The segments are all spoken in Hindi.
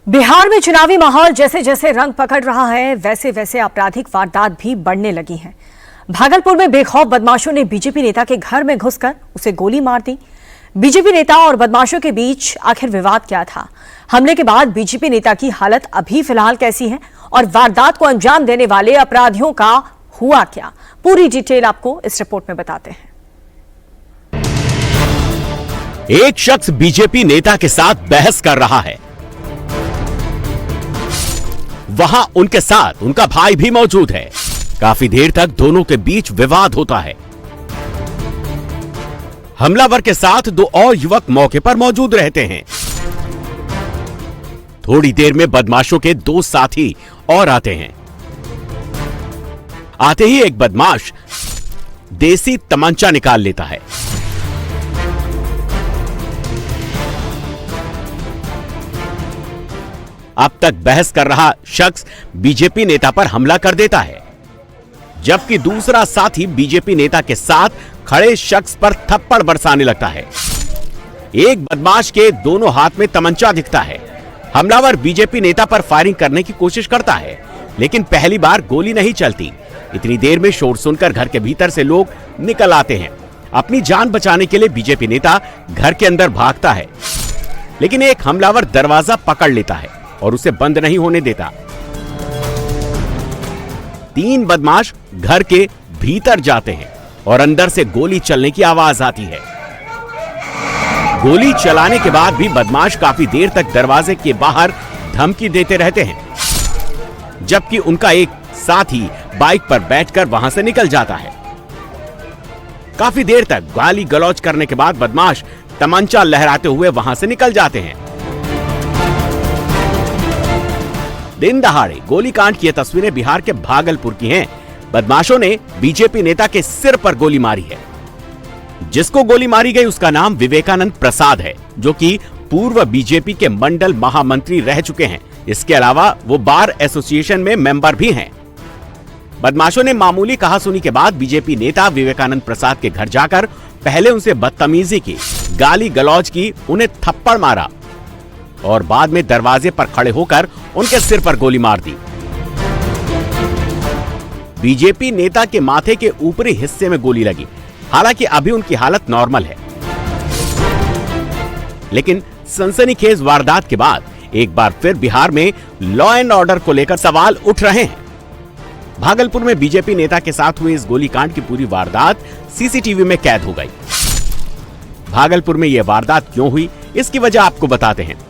बिहार में चुनावी माहौल जैसे जैसे रंग पकड़ रहा है वैसे वैसे आपराधिक वारदात भी बढ़ने लगी हैं। भागलपुर में बेखौफ बदमाशों ने बीजेपी नेता के घर में घुसकर उसे गोली मार दी। बीजेपी नेता और बदमाशों के बीच आखिर विवाद क्या था? हमले के बाद बीजेपी नेता की हालत अभी फिलहाल कैसी है और वारदात को अंजाम देने वाले अपराधियों का हुआ क्या? पूरी डिटेल आपको इस रिपोर्ट में बताते हैं। एक शख्स बीजेपी नेता के साथ बहस कर रहा है। वहां उनके साथ उनका भाई भी मौजूद है। काफी देर तक दोनों के बीच विवाद होता है। हमलावर के साथ दो और युवक मौके पर मौजूद रहते हैं। थोड़ी देर में बदमाशों के दो साथी और आते हैं। आते ही एक बदमाश देसी तमंचा निकाल लेता है। अब तक बहस कर रहा शख्स बीजेपी नेता पर हमला कर देता है, जबकि दूसरा साथी बीजेपी नेता के साथ खड़े शख्स पर थप्पड़ बरसाने लगता है। एक बदमाश के दोनों हाथ में तमंचा दिखता है। हमलावर बीजेपी नेता पर फायरिंग करने की कोशिश करता है, लेकिन पहली बार गोली नहीं चलती। इतनी देर में शोर सुनकर घर के भीतर से लोग निकल आते हैं। अपनी जान बचाने के लिए बीजेपी नेता घर के अंदर भागता है, लेकिन एक हमलावर दरवाजा पकड़ लेता है और उसे बंद नहीं होने देता। तीन बदमाश घर के भीतर जाते हैं और अंदर से गोली चलने की आवाज आती है। गोली चलाने के बाद भी बदमाश काफी देर तक दरवाजे के बाहर धमकी देते रहते हैं, जबकि उनका एक साथी बाइक पर बैठकर वहां से निकल जाता है। काफी देर तक गाली गलौज करने के बाद बदमाश तमंचा लहराते हुए वहां से निकल जाते हैं। दिन दहाड़े गोलीकांड की ये तस्वीरें बिहार के भागलपुर की हैं। बदमाशों ने बीजेपी नेता के सिर पर गोली मारी है। जिसको गोली मारी गई उसका नाम विवेकानंद प्रसाद है, जो कि पूर्व बीजेपी के मंडल महामंत्री रह चुके हैं। इसके अलावा वो बार एसोसिएशन में मेंबर भी हैं। बदमाशों ने मामूली कहासुनी के बाद बीजेपी नेता विवेकानंद प्रसाद के घर जाकर पहले उनसे बदतमीजी की, गाली गलौज की, उन्हें थप्पड़ मारा और बाद में दरवाजे पर खड़े होकर उनके सिर पर गोली मार दी। बीजेपी नेता के माथे के ऊपरी हिस्से में गोली लगी। हालांकि अभी उनकी हालत नॉर्मल है, लेकिन सनसनीखेज वारदात के बाद एक बार फिर बिहार में लॉ एंड ऑर्डर को लेकर सवाल उठ रहे हैं। भागलपुर में बीजेपी नेता के साथ हुए इस गोलीकांड की पूरी वारदात सीसीटीवी में कैद हो गई। भागलपुर में यह वारदात क्यों हुई, इसकी वजह आपको बताते हैं।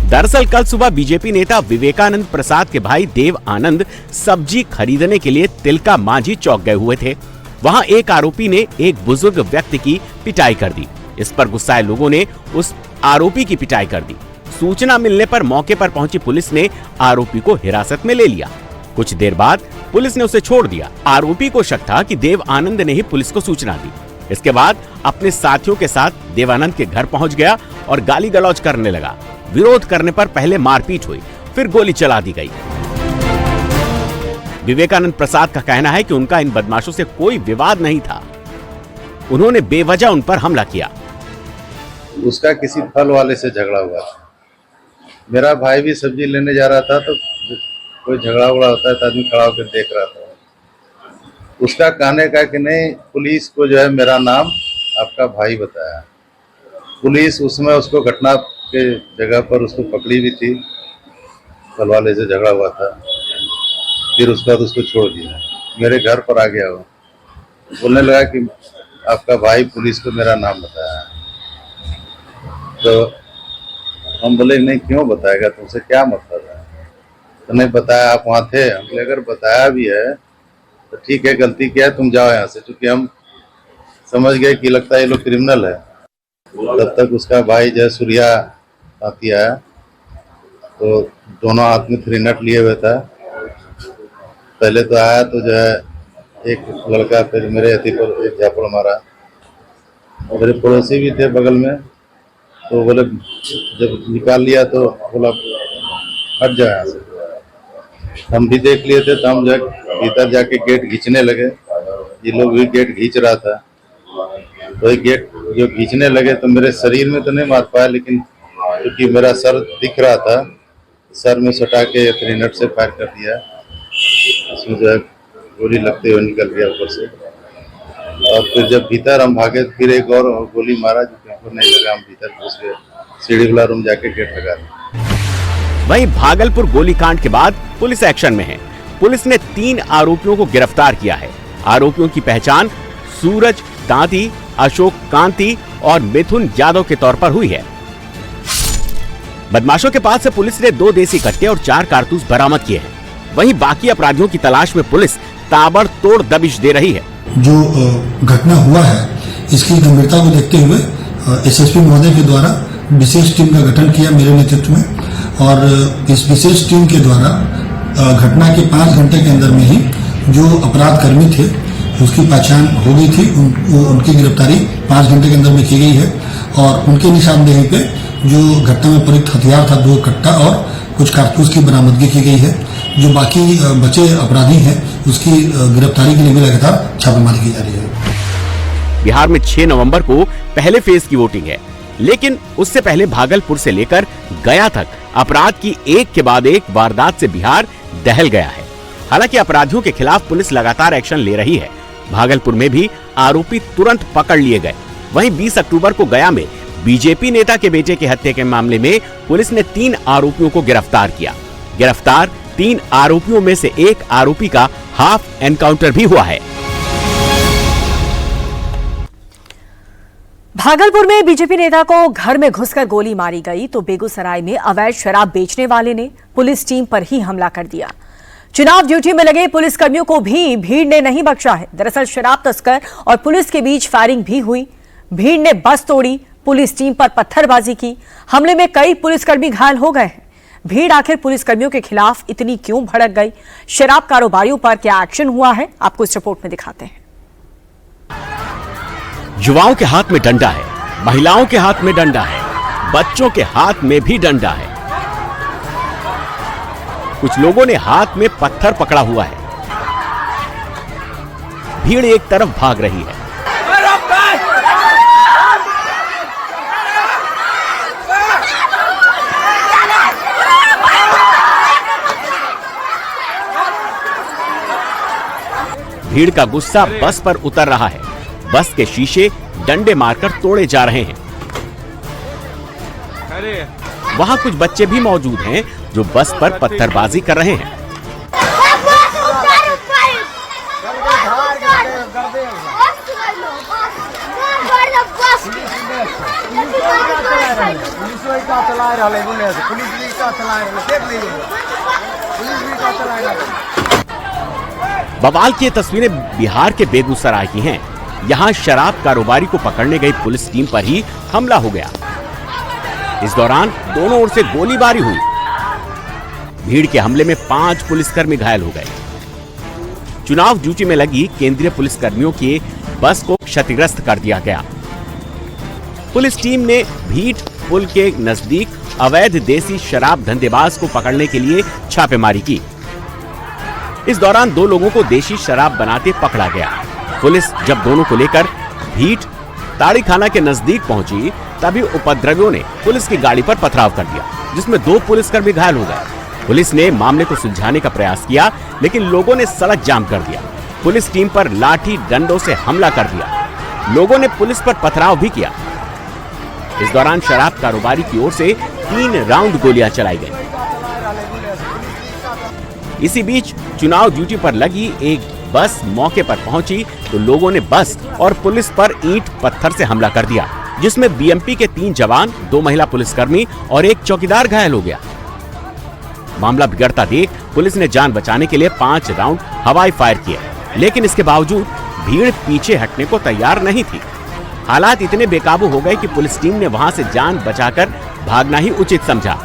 दरअसल कल सुबह बीजेपी नेता विवेकानंद प्रसाद के भाई देव आनंद सब्जी खरीदने के लिए तिलका मांझी चौक गए हुए थे। वहां एक आरोपी ने एक बुजुर्ग व्यक्ति की पिटाई कर दी। इस पर गुस्साए लोगों ने उस आरोपी की पिटाई कर दी। सूचना मिलने पर मौके पर पहुंची पुलिस ने आरोपी को हिरासत में ले लिया। कुछ देर बाद पुलिस ने उसे छोड़ दिया। आरोपी को शक था कि देव आनंद ने ही पुलिस को सूचना दी। इसके बाद अपने साथियों के साथ देवानंद के घर पहुंच गया और गाली गलौज करने लगा। विरोध करने पर पहले मारपीट हुई, फिर गोली चला दी गई। विवेकानंद प्रसाद का कहना है कि उनका इन बदमाशों से कोई विवाद नहीं था। उन्होंने बेवजह उन पर हमला किया। उसका किसी फल वाले से झगड़ा हुआ था। मेरा भाई भी सब्जी लेने जा रहा था, तो कोई झगड़ा उगड़ा होता है तो आदमी खड़ा होकर देख रहा था। उसका कहने का कि नहीं, पुलिस को जो है मेरा नाम आपका भाई बताया। पुलिस उसमें उसको घटना के जगह पर उसको पकड़ी भी थी। फल वाले से झगड़ा हुआ था, फिर उसके बाद उसको छोड़ दिया। मेरे घर पर आ गया, वो बोलने लगा कि आपका भाई पुलिस को मेरा नाम बताया। तो हम बोले नहीं, क्यों बताएगा, तुमसे क्या मतलब है? तो नहीं बताया, आप वहाँ थे। हम बोले अगर बताया भी है तो ठीक है, गलती किया है, तुम जाओ यहाँ से। क्योंकि हम समझ गए कि लगता है ये लोग क्रिमिनल है। तब तक उसका भाई जो है सूर्या साथी आया, तो दोनों हाथ में 3 नट लिए हुए था। पहले तो आया तो जो है एक लड़का फिर मेरे हथी पर एक झापड़ मारा। मेरे पड़ोसी भी थे बगल में, तो बोले जब निकाल लिया तो बोला हट जाए यहाँ से। हम भी देख लिए थे, तो हम जो भीतर जाके गेट खींचने लगे। ये लोग भी गेट खींच रहा था, तो ये गेट जो खींचने लगे तो मेरे शरीर में तो नहीं मार पाया, लेकिन क्योंकि मेरा सर दिख रहा था, सर में सटा के 300 से फायर कर दिया। उसमें जो है गोली लगते हुए निकल गया ऊपर से। और फिर जब भीतर हम भागे, फिर एक और गोली मारा जो हमको नहीं लगा, हम भीतर घुस गए, सीढ़ी वाला रूम जाके गेट लगा दिया। वहीं भागलपुर गोलीकांड के बाद पुलिस एक्शन में है। पुलिस ने 3 आरोपियों को गिरफ्तार किया है। आरोपियों की पहचान सूरज दांती, अशोक कांति और मिथुन यादव के तौर पर हुई है। बदमाशों के पास से पुलिस ने 2 देसी कट्टे और 4 कारतूस बरामद किए हैं। वहीं बाकी अपराधियों की तलाश में पुलिस ताबड़तोड़ दबिश दे रही है। जो घटना हुआ है, इसकी गंभीरता को देखते हुए एसएसपी महोदय के द्वारा विशेष टीम का गठन किया मेरे नेतृत्व में, और इस विशेष टीम के द्वारा घटना के 5 घंटे के अंदर में ही जो अपराध कर्मी थे उसकी पहचान हो गई थी। उनकी गिरफ्तारी 5 घंटे के अंदर में की गई है, और उनके निशानदेही पे जो घटना में प्रयुक्त हथियार था 2 कट्टा और कुछ कारतूस की बरामदगी की गई है। जो बाकी बचे अपराधी हैं उसकी गिरफ्तारी के लिए भी लगातार छापेमारी की जा रही है। बिहार में 6 नवंबर को पहले फेज की वोटिंग है, लेकिन उससे पहले भागलपुर से लेकर गया तक अपराध की एक के बाद एक वारदात से बिहार दहल गया है। हालांकि अपराधियों के खिलाफ पुलिस लगातार एक्शन ले रही है। भागलपुर में भी आरोपी तुरंत पकड़ लिए गए। वहीं 20 अक्टूबर को गया में बीजेपी नेता के बेटे की हत्या के मामले में पुलिस ने 3 आरोपियों को गिरफ्तार किया। गिरफ्तार 3 आरोपियों में से एक आरोपी का हाफ एनकाउंटर भी हुआ है। भागलपुर में बीजेपी नेता को घर में घुसकर गोली मारी गई तो बेगूसराय में अवैध शराब बेचने वाले ने पुलिस टीम पर ही हमला कर दिया। चुनाव ड्यूटी में लगे पुलिसकर्मियों को भी भीड़ ने नहीं बख्शा है। दरअसल शराब तस्कर और पुलिस के बीच फायरिंग भी हुई। भीड़ ने बस तोड़ी, पुलिस टीम पर पत्थरबाजी की। हमले में कई पुलिसकर्मी घायल हो गए हैं। भीड़ आखिर पुलिसकर्मियों के खिलाफ इतनी क्यों भड़क गई? शराब कारोबारियों पर क्या एक्शन हुआ है, आपको इस रिपोर्ट में दिखाते हैं। युवाओं के हाथ में डंडा है, महिलाओं के हाथ में डंडा है, बच्चों के हाथ में भी डंडा है। कुछ लोगों ने हाथ में पत्थर पकड़ा हुआ है। भीड़ एक तरफ भाग रही है। भीड़ का गुस्सा बस पर उतर रहा है। बस के शीशे डंडे मारकर तोड़े जा रहे हैं। वहां कुछ बच्चे भी मौजूद हैं जो बस पर पत्थरबाजी कर रहे हैं। बवाल की ये तस्वीरें बिहार के बेगूसराय की हैं। यहाँ शराब कारोबारी को पकड़ने गई पुलिस टीम पर ही हमला हो गया। इस दौरान दोनों ओर से गोलीबारी हुई। भीड़ के हमले में 5 पुलिसकर्मी घायल हो गए। चुनाव ड्यूटी में लगी केंद्रीय पुलिसकर्मियों की बस को क्षतिग्रस्त कर दिया गया। पुलिस टीम ने भीट पुल के नजदीक अवैध देसी शराब धंधेबाज को पकड़ने के लिए छापेमारी की। इस दौरान 2 लोगों को देशी शराब बनाते पकड़ा गया। पुलिस जब दोनों को लेकर भीट ताड़ी खाना के नजदीक पहुंची, तभी उपद्रवियों ने पुलिस की गाड़ी पर पथराव कर दिया, जिसमें 2 पुलिसकर्मी घायल हो गए। पुलिस ने मामले को सुलझाने का प्रयास किया, लेकिन लोगों ने सड़क जाम कर दिया। पुलिस टीम पर लाठी डंडों से हमला कर दिया। लोगों ने पुलिस पर पथराव भी किया। इस दौरान शराब कारोबारी की ओर से 3 राउंड गोलियां चलाई गई। इसी बीच चुनाव ड्यूटी पर लगी एक बस मौके पर पहुंची तो लोगों ने बस और पुलिस पर ईंट पत्थर से हमला कर दिया, जिसमें बीएमपी के 3 जवान, 2 महिला पुलिसकर्मी और 1 चौकीदार घायल हो गया। मामला बिगड़ता देख पुलिस ने जान बचाने के लिए 5 राउंड हवाई फायर किए, लेकिन इसके बावजूद भीड़ पीछे हटने को तैयार नहीं थी। हालात इतने बेकाबू हो गए कि पुलिस टीम ने वहां से जान बचाकर भागना ही उचित समझा।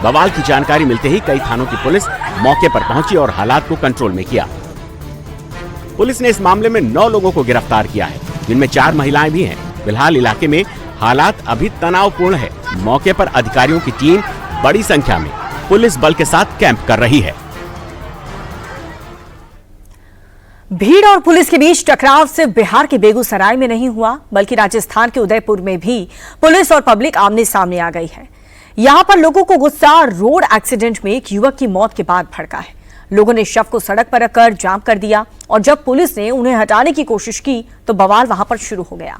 बवाल की जानकारी मिलते ही कई थानों की पुलिस मौके पर पहुंची और हालात को कंट्रोल में किया। पुलिस ने इस मामले में 9 लोगों को गिरफ्तार किया है, जिनमें 4 महिलाएं भी हैं। फिलहाल इलाके में हालात अभी तनावपूर्ण है। मौके पर अधिकारियों की टीम बड़ी संख्या में पुलिस बल के साथ कैंप कर रही है। भीड़ और पुलिस के बीच टकराव सिर्फ बिहार के बेगूसराय में नहीं हुआ, बल्कि राजस्थान के उदयपुर में भी पुलिस और पब्लिक आमने सामने आ गई है। यहां पर लोगों को गुस्सा रोड एक्सीडेंट में एक युवक की मौत के बाद भड़का है। लोगों ने शव को सड़क पर रखकर जाम कर दिया और जब पुलिस ने उन्हें हटाने की कोशिश की तो बवाल वहां पर शुरू हो गया।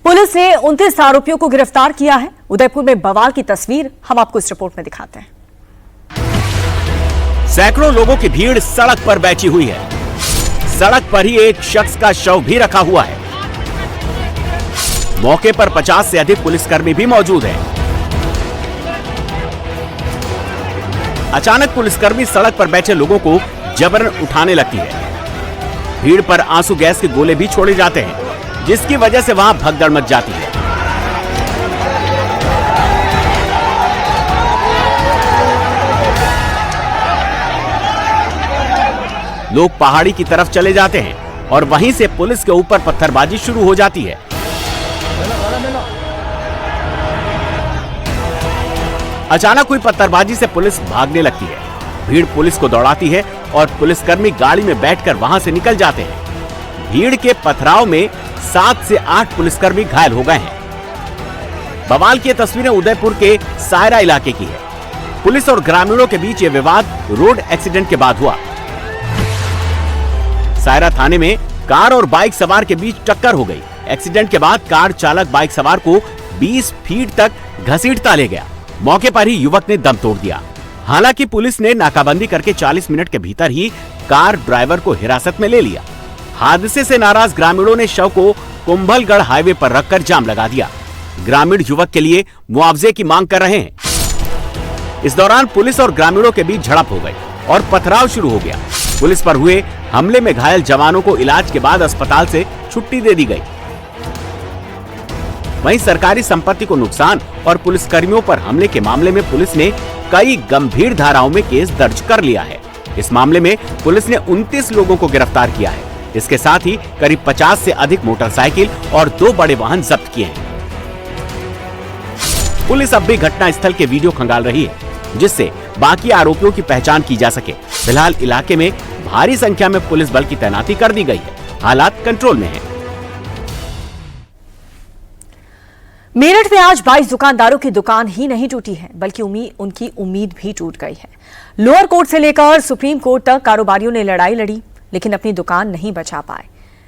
पुलिस ने 29 आरोपियों को गिरफ्तार किया है। उदयपुर में बवाल की तस्वीर हम आपको इस रिपोर्ट में दिखाते हैं। सैकड़ों लोगों की भीड़ सड़क पर बैठी हुई है। सड़क पर ही एक शख्स का शव भी रखा हुआ है। मौके पर 50 से अधिक पुलिसकर्मी भी मौजूद हैं। अचानक पुलिसकर्मी सड़क पर बैठे लोगों को जबरन उठाने लगती है। भीड़ पर आंसू गैस के गोले भी छोड़े जाते हैं, जिसकी वजह से वहां भगदड़ मच जाती है। लोग पहाड़ी की तरफ चले जाते हैं और वहीं से पुलिस के ऊपर पत्थरबाजी शुरू हो जाती है। अचानक हुई पत्थरबाजी से पुलिस भागने लगती है। भीड़ पुलिस को दौड़ाती है और पुलिसकर्मी गाड़ी में बैठकर वहां से निकल जाते हैं। भीड़ के पथराव में 7 से 8 पुलिसकर्मी घायल हो गए हैं। बवाल की तस्वीरें उदयपुर के सायरा इलाके की है। पुलिस और ग्रामीणों के बीच ये विवाद रोड एक्सीडेंट के बाद हुआ। सायरा थाने में कार और बाइक सवार के बीच टक्कर हो गई। एक्सीडेंट के बाद कार चालक बाइक सवार को 20 फीट तक घसीटता ले गया। मौके पर ही युवक ने दम तोड़ दिया। हालांकि पुलिस ने नाकाबंदी करके 40 मिनट के भीतर ही कार ड्राइवर को हिरासत में ले लिया। हादसे से नाराज ग्रामीणों ने शव को कुंभलगढ़ हाईवे पर रखकर जाम लगा दिया। ग्रामीण युवक के लिए मुआवजे की मांग कर रहे हैं। इस दौरान पुलिस और ग्रामीणों के बीच झड़प हो गई और पथराव शुरू हो गया। पुलिस पर हुए हमले में घायल जवानों को इलाज के बाद अस्पताल से छुट्टी दे दी गई। वहीं सरकारी संपत्ति को नुकसान और पुलिसकर्मियों पर हमले के मामले में पुलिस ने कई गंभीर धाराओं में केस दर्ज कर लिया है। इस मामले में पुलिस ने 29 लोगों को गिरफ्तार किया है। इसके साथ ही करीब 50 से अधिक मोटरसाइकिल और 2 बड़े वाहन जब्त किए हैं। पुलिस अब भी घटनास्थल के वीडियो खंगाल रही है, जिससे बाकी आरोपियों की पहचान की जा सके। फिलहाल इलाके में भारी संख्या में पुलिस बल की तैनाती कर दी गई है। हालात कंट्रोल में है। मेरठ में आज 22 दुकानदारों की दुकान ही नहीं टूटी है, बल्कि उनकी उम्मीद भी टूट गई है। लोअर कोर्ट से लेकर सुप्रीम कोर्ट तक कारोबारियों ने लड़ाई लड़ी, लेकिन अपनी दुकान नहीं बचा पाए।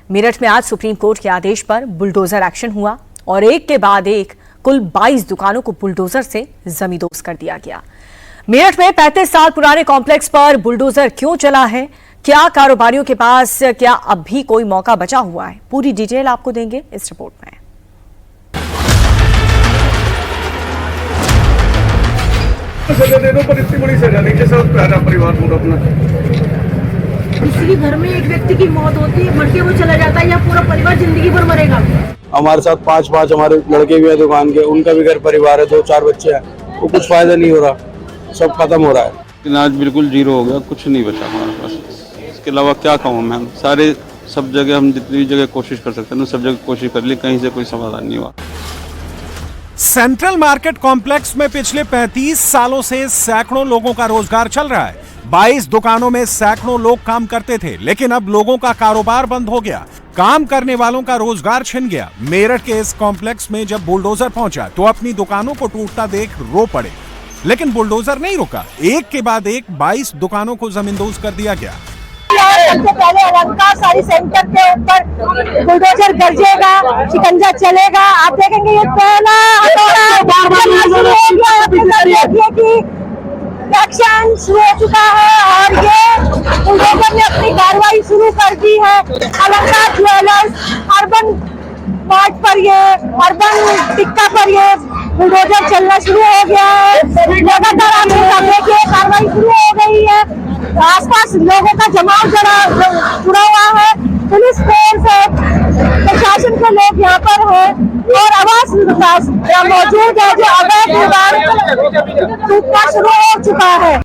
मेरठ में आज सुप्रीम कोर्ट के आदेश पर बुलडोजर एक्शन हुआ और एक के बाद एक कुल 22 दुकानों को बुलडोजर से जमींदोज कर दिया गया। मेरठ में 35 साल पुराने कॉम्प्लेक्स पर बुलडोजर क्यों चला है, क्या कारोबारियों के पास क्या अब भी कोई मौका बचा हुआ है, पूरी डिटेल आपको देंगे इस रिपोर्ट में। सजा दे दो, पर इतनी बड़ी सजा नहीं जैसा प्यारा परिवार पूरा अपना। किसी घर में एक व्यक्ति की मौत होती है, मर के वो चला जाता है, या पूरा परिवार जिंदगी भर मरेगा। हमारे साथ 5 हमारे लड़के भी है दुकान के, उनका भी घर परिवार है, 2-4 बच्चे हैं, वो कुछ फायदा नहीं हो रहा, सब खत्म हो रहा है। लेकिन आज बिल्कुल जीरो हो गया, कुछ नहीं बचा हमारे पास। इसके अलावा क्या कहूँ मैं, सब जगह हम जितनी जगह कोशिश कर सकते हैं सब जगह कोशिश कर ली, कहीं से कोई समाधान नहीं हुआ। सेंट्रल मार्केट कॉम्प्लेक्स में पिछले 35 सालों से सैकड़ों लोगों का रोजगार चल रहा है। 22 दुकानों में सैकड़ों लोग काम करते थे, लेकिन अब लोगों का कारोबार बंद हो गया, काम करने वालों का रोजगार छिन गया। मेरठ के इस कॉम्प्लेक्स में जब बुलडोजर पहुंचा तो अपनी दुकानों को टूटता देख रो पड़े, लेकिन बुलडोजर नहीं रुका। एक के बाद एक 22 दुकानों को जमींदोज कर दिया गया। सबसे पहले अलंकार साड़ी सेंटर के ऊपर बुलडोजर गरजेगा, शिकंजा चलेगा। आप देखेंगे ये पहला एक्शन शुरू हो चुका है और ये बुलडोजर ने अपनी कार्रवाई शुरू कर दी है। अलंकार ज्वेलर्स, अर्बन मार्ट पर ये, अर्बन टिक्का पर ये बुलडोजर चलना शुरू हो गया है। लगातार आप देखिए कार्रवाई शुरू हो गई है। आसपास लोगों का जमाव जुड़ा हुआ है। पुलिस फोर्स है, प्रशासन के लोग यहाँ पर हैं और आवास विकास मौजूद है, जो अवैध दुकान टूटना शुरू हो चुका है।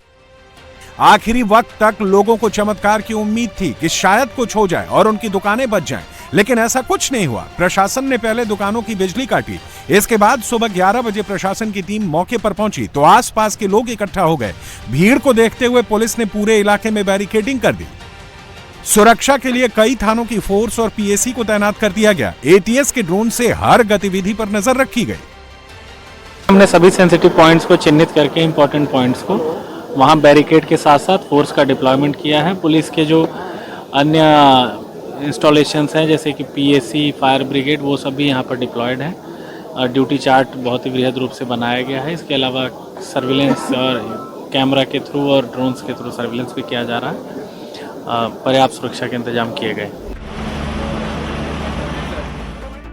आखिरी वक्त तक लोगों को चमत्कार की उम्मीद थी कि शायद कुछ हो जाए और उनकी दुकानें बच जाएं, लेकिन ऐसा कुछ नहीं हुआ। प्रशासन ने पहले दुकानों की बिजली काटी, इसके बाद सुबह 11 बजे प्रशासन की टीम मौके पर पहुंची तो आसपास के लोग इकट्ठा हो गए। भीड़ को देखते हुए पुलिस ने पूरे इलाके में बैरिकेडिंग कर दी। सुरक्षा के लिए कई थानों की फोर्स और पीएसी को तैनात कर दिया गया। एटीएस के ड्रोन से हर गतिविधि पर नजर रखी गई। हमने सभी सेंसिटिव पॉइंट्स को चिन्हित करके इंपॉर्टेंट पॉइंट्स को वहां बैरिकेड के साथ साथ फोर्स का डिप्लॉयमेंट किया है। पुलिस के जो अन्य इंस्टॉलेशंस हैं जैसे कि पीएसी, फायर ब्रिगेड, वो सब भी यहाँ पर डिप्लॉयड है। ड्यूटी चार्ट बहुत ही वृहद रूप से बनाया गया है। इसके अलावा सर्विलेंस और कैमरा के थ्रू और ड्रोन्स के थ्रू सर्विलेंस भी किया जा रहा है। पर्याप्त सुरक्षा के इंतजाम किए गए।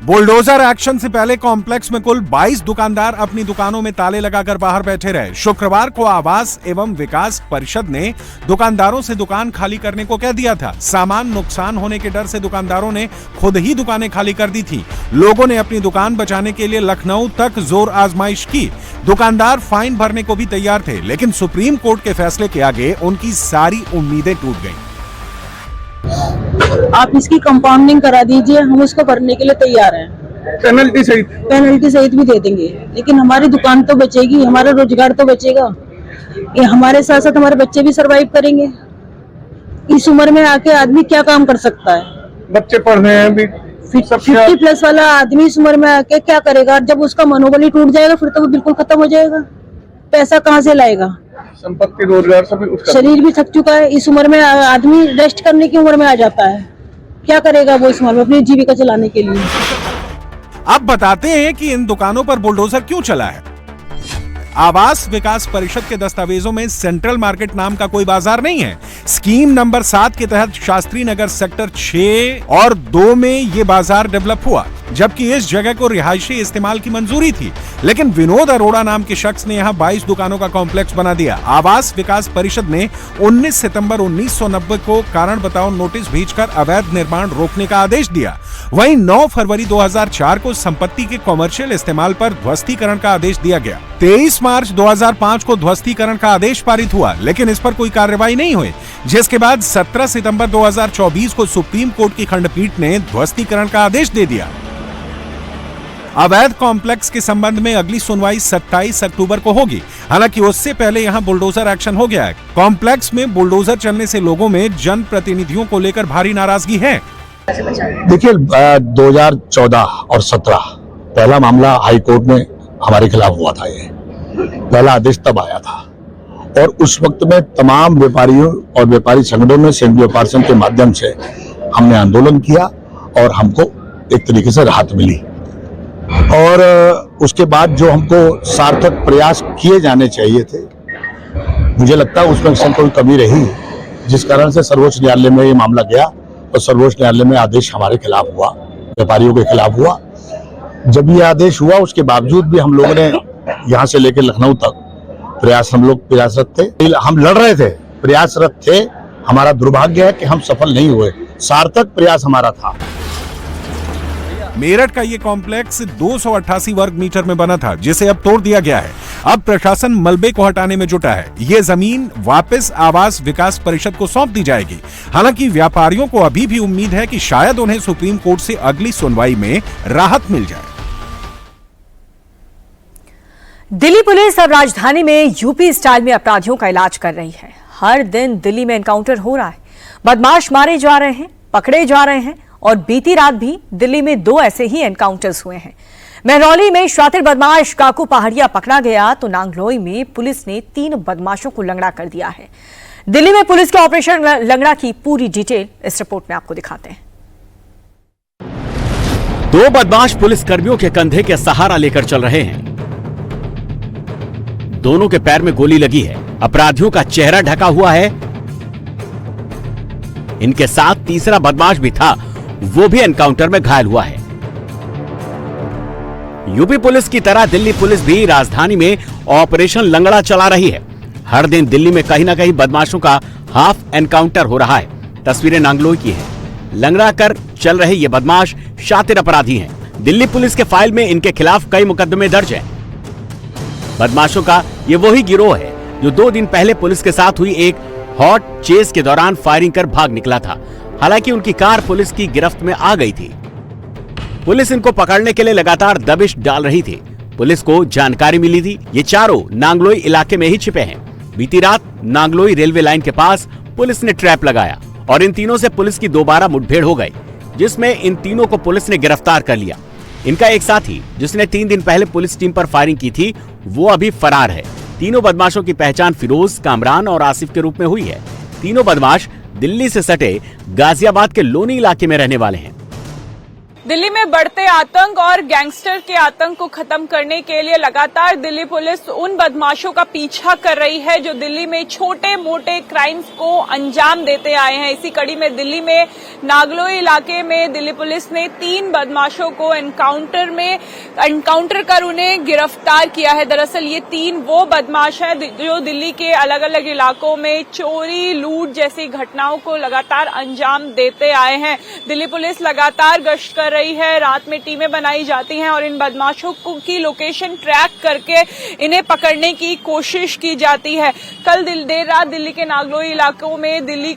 बुलडोजर एक्शन से पहले कॉम्प्लेक्स में कुल 22 दुकानदार अपनी दुकानों में ताले लगाकर बाहर बैठे रहे। शुक्रवार को आवास एवं विकास परिषद ने दुकानदारों से दुकान खाली करने को कह दिया था। सामान नुकसान होने के डर से दुकानदारों ने खुद ही दुकानें खाली कर दी थी। लोगों ने अपनी दुकान बचाने के लिए लखनऊ तक जोर आजमाइश की। दुकानदार फाइन भरने को भी तैयार थे, लेकिन सुप्रीम कोर्ट के फैसले के आगे उनकी सारी उम्मीदें टूट गईं। आप इसकी कंपाउंडिंग करा दीजिए, हम उसको भरने के लिए तैयार हैं। पेनल्टी सहित भी दे देंगे, लेकिन हमारी दुकान तो बचेगी, हमारा रोजगार तो बचेगा। ये हमारे साथ साथ हमारे बच्चे भी सरवाइव करेंगे। इस उम्र में आके आदमी क्या काम कर सकता है? बच्चे पढ़ रहे हैं अभी। 50+ वाला आदमी इस उम्र में आके क्या करेगा? जब उसका मनोबल ही टूट जाएगा फिर तो वो बिल्कुल खत्म हो जाएगा। पैसा कहाँ से लाएगा? संपत्ति, रोजगार सभी उसका। शरीर भी थक चुका है। इस उम्र में आदमी रेस्ट करने की उम्र में आ जाता है। क्या करेगा वो इस उम्र में अपनी जीविका चलाने के लिए? अब बताते हैं कि इन दुकानों पर बुलडोजर क्यों चला है। आवास विकास परिषद के दस्तावेजों में सेंट्रल मार्केट नाम का कोई बाजार नहीं है। स्कीम नंबर 7 के तहत शास्त्री नगर सेक्टर 6 और 2 में ये बाजार डेवलप हुआ, जबकि इस जगह को रिहायशी इस्तेमाल की मंजूरी थी। लेकिन विनोद अरोड़ा नाम के शख्स ने यहाँ 22 दुकानों का कॉम्प्लेक्स बना दिया। आवास विकास परिषद ने 19 सितंबर 1990 को कारण बताओ नोटिस भेजकर अवैध निर्माण रोकने का आदेश दिया। वहीं 9 फरवरी 2004 को संपत्ति के कॉमर्शियल इस्तेमाल पर ध्वस्तीकरण का आदेश दिया गया। 23 मार्च 2005 को ध्वस्तीकरण का आदेश पारित हुआ, लेकिन इस पर कोई कार्रवाई नहीं हुई, जिसके बाद 17 सितंबर 2024 को सुप्रीम कोर्ट की खंडपीठ ने ध्वस्तीकरण का आदेश दे दिया। अवैध कॉम्प्लेक्स के संबंध में अगली सुनवाई 27 अक्टूबर को होगी। हालांकि उससे पहले यहां बुलडोजर एक्शन हो गया है। कॉम्प्लेक्स में बुलडोजर चलने से लोगों में जनप्रतिनिधियों को लेकर भारी नाराजगी है। देखिए 2014 और 17 पहला मामला हाई कोर्ट में हमारे खिलाफ हुआ था। ये पहला आदेश तब आया था और उस वक्त में तमाम व्यापारियों और व्यापारी संगठनों में संघ व्यापार संघ के माध्यम से हमने आंदोलन किया और हमको एक तरीके से राहत मिली। और उसके बाद जो हमको सार्थक प्रयास किए जाने चाहिए थे, मुझे लगता है उसमें कोई कमी रही, जिस कारण से सर्वोच्च न्यायालय में ये मामला गया और सर्वोच्च न्यायालय में आदेश हमारे खिलाफ हुआ, व्यापारियों के खिलाफ हुआ। जब ये आदेश हुआ उसके बावजूद भी हम लोगों ने यहाँ से लेकर लखनऊ तक हम लोग प्रयासरत थे। हम लड़ रहे थे, प्रयासरत थे। हमारा दुर्भाग्य है कि हम सफल नहीं हुए। सार्थक प्रयास हमारा था। मेरठ का ये कॉम्प्लेक्स 288 वर्ग मीटर में बना था, जिसे अब तोड़ दिया गया है। अब प्रशासन मलबे को हटाने में जुटा है। ये जमीन वापस आवास विकास परिषद को सौंप दी जाएगी। हालांकि व्यापारियों को अभी भी उम्मीद है कि शायद उन्हें सुप्रीम कोर्ट से अगली सुनवाई में राहत मिल जाए। दिल्ली पुलिस अब राजधानी में यूपी स्टाइल में अपराधियों का इलाज कर रही है। हर दिन दिल्ली में एनकाउंटर हो रहा है, बदमाश मारे जा रहे हैं, पकड़े जा रहे हैं और बीती रात भी दिल्ली में 2 ऐसे ही एनकाउंटर्स हुए हैं। महरौली में शातिर बदमाश काकू पहाड़िया पकड़ा गया तो नांगलोई में पुलिस ने 3 बदमाशों को लंगड़ा कर दिया है। दिल्ली में पुलिस के ऑपरेशन लंगड़ा की पूरी डिटेल इस रिपोर्ट में आपको दिखाते हैं। 2 बदमाश पुलिस कर्मियों के कंधे के सहारा लेकर चल रहे हैं। दोनों के पैर में गोली लगी है। अपराधियों का चेहरा ढका हुआ है। इनके साथ तीसरा बदमाश भी था, वो भी एनकाउंटर में घायल हुआ है। यूपी पुलिस की तरह दिल्ली पुलिस भी राजधानी में ऑपरेशन लंगड़ा चला रही है। हर दिन दिल्ली में कहीं ना कहीं बदमाशों का हाफ एनकाउंटर हो रहा है। तस्वीरें नांगलोई की हैं। लंगड़ा कर चल रहे ये बदमाश शातिर अपराधी हैं। दिल्ली पुलिस के फाइल में इनके खिलाफ कई मुकदमे दर्ज हैं। बदमाशों का ये वही गिरोह है जो 2 दिन पहले पुलिस के साथ हुई एक हॉट चेस के दौरान फायरिंग कर भाग निकला था। हालांकि उनकी कार पुलिस की गिरफ्त में आ गई थी। पुलिस इनको पकड़ने के लिए लगातार दबिश डाल रही थी। पुलिस को जानकारी मिली थी ये चारों नांगलोई इलाके में ही छिपे हैं। बीती रात नांगलोई रेलवे लाइन के पास पुलिस ने ट्रैप लगाया और इन तीनों से पुलिस की दोबारा मुठभेड़ हो गई, जिसमें इन तीनों को पुलिस ने गिरफ्तार कर लिया। इनका एक साथी जिसने 3 दिन पहले पुलिस टीम पर फायरिंग की थी, वो अभी फरार है। तीनों बदमाशों की पहचान फिरोज, कामरान और आसिफ के रूप में हुई है। तीनों बदमाश दिल्ली से सटे गाजियाबाद के लोनी इलाके में रहने वाले हैं। दिल्ली में बढ़ते आतंक और गैंगस्टर के आतंक को खत्म करने के लिए लगातार दिल्ली पुलिस उन बदमाशों का पीछा कर रही है जो दिल्ली में छोटे मोटे क्राइम्स को अंजाम देते आए हैं। इसी कड़ी में दिल्ली में नागलोई इलाके में दिल्ली पुलिस ने 3 बदमाशों को एनकाउंटर कर उन्हें गिरफ्तार किया है। दरअसल ये 3 वो बदमाश हैं जो दिल्ली के अलग अलग इलाकों में चोरी, लूट जैसी घटनाओं को लगातार अंजाम देते आए हैं। दिल्ली पुलिस लगातार गश्त कर रही है, रात में टीमें बनाई जाती हैं और इन बदमाशों की लोकेशन ट्रैक करके इन्हें पकड़ने की कोशिश की जाती है। कल देर रात दिल्ली के नागलोई इलाकों में दिल्ली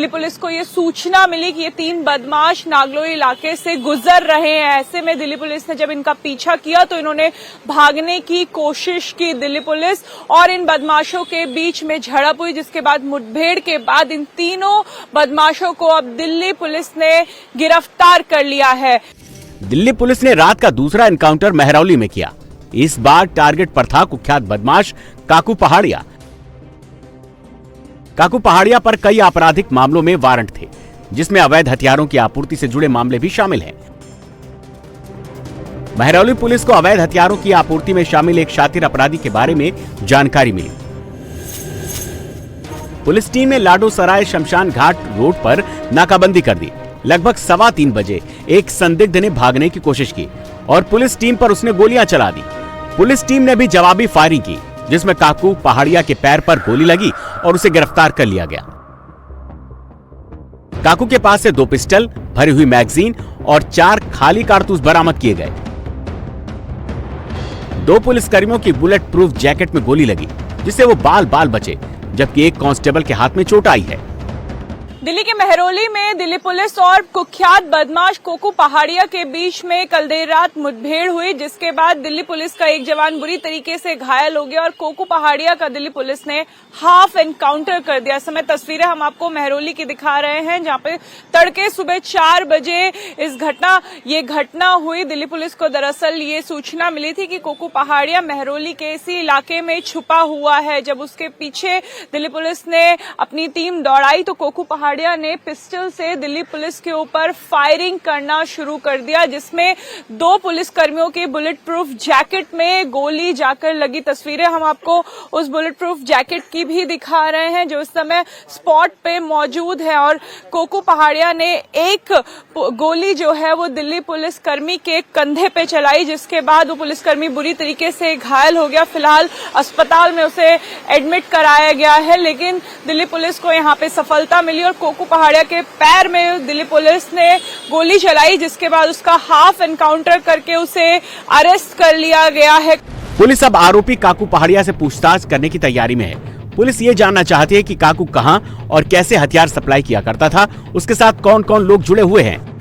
पुलिस को ये सूचना मिली कि ये 3 बदमाश नागलोई इलाके से गुजर रहे हैं। ऐसे में दिल्ली पुलिस ने जब इनका पीछा किया तो इन्होंने भागने की कोशिश की। दिल्ली पुलिस और इन बदमाशों के बीच में झड़प हुई, जिसके बाद मुठभेड़ के बाद इन तीनों बदमाशों को अब दिल्ली पुलिस ने गिरफ्तार कर लिया है। दिल्ली पुलिस ने रात का दूसरा एनकाउंटर महरौली में किया। इस बार टारगेट पर था कुख्यात बदमाश काकू पहाड़िया। काकू पहाड़िया पर कई आपराधिक मामलों में वारंट थे, जिसमें अवैध हथियारों की आपूर्ति से जुड़े मामले भी शामिल हैं। महरौली पुलिस को अवैध हथियारों की आपूर्ति में शामिल एक शातिर अपराधी के बारे में जानकारी मिली। पुलिस टीम ने लाडो सराय शमशान घाट रोड पर नाकाबंदी कर दी। लगभग 3:15 बजे एक संदिग्ध ने भागने की कोशिश की और पुलिस टीम पर उसने गोलियां चला दी। पुलिस टीम ने भी जवाबी फायरिंग की, जिसमें काकू पहाड़िया के पैर पर गोली लगी और उसे गिरफ्तार कर लिया गया। काकू के पास से 2 पिस्टल, भरी हुई मैगजीन और 4 खाली कारतूस बरामद किए गए। 2 पुलिसकर्मियों की बुलेट प्रूफ जैकेट में गोली लगी, जिससे वो बाल बाल बचे, जबकि एक कांस्टेबल के हाथ में चोट आई है। दिल्ली के महरौली में दिल्ली पुलिस और कुख्यात बदमाश कोकू पहाड़िया के बीच में कल देर रात मुठभेड़ हुई, जिसके बाद दिल्ली पुलिस का एक जवान बुरी तरीके से घायल हो गया और कोकू पहाड़िया का दिल्ली पुलिस ने हाफ एनकाउंटर कर दिया। इस समय तस्वीरें हम आपको महरौली की दिखा रहे हैं, जहां पे तड़के सुबह 4 बजे ये घटना हुई। दिल्ली पुलिस को दरअसल ये सूचना मिली थी कि कोकू पहाड़िया महरौली के इसी इलाके में छुपा हुआ है। जब उसके पीछे दिल्ली पुलिस ने अपनी टीम दौड़ाई तो कोकू पहाड़िया ने पिस्टल से दिल्ली पुलिस के ऊपर फायरिंग करना शुरू कर दिया, जिसमें 2 पुलिसकर्मियों की बुलेट प्रूफ जैकेट में गोली जाकर लगी। तस्वीरें हम आपको उस बुलेट प्रूफ जैकेट की भी दिखा रहे हैं जो इस समय स्पॉट पे मौजूद है। और कोकू पहाड़िया ने एक गोली जो है वो दिल्ली पुलिसकर्मी के कंधे पे चलाई, जिसके बाद वो पुलिसकर्मी बुरी तरीके से घायल हो गया। फिलहाल अस्पताल में उसे एडमिट कराया गया है, लेकिन दिल्ली पुलिस को यहाँ पे सफलता मिली और कोकू पहाड़िया के पैर में दिल्ली पुलिस ने गोली चलाई, जिसके बाद उसका हाफ एनकाउंटर करके उसे अरेस्ट कर लिया गया है। पुलिस अब आरोपी काकू पहाड़िया से पूछताछ करने की तैयारी में है। पुलिस ये जानना चाहती है कि काकू कहां और कैसे हथियार सप्लाई किया करता था, उसके साथ कौन कौन लोग जुड़े हुए हैं।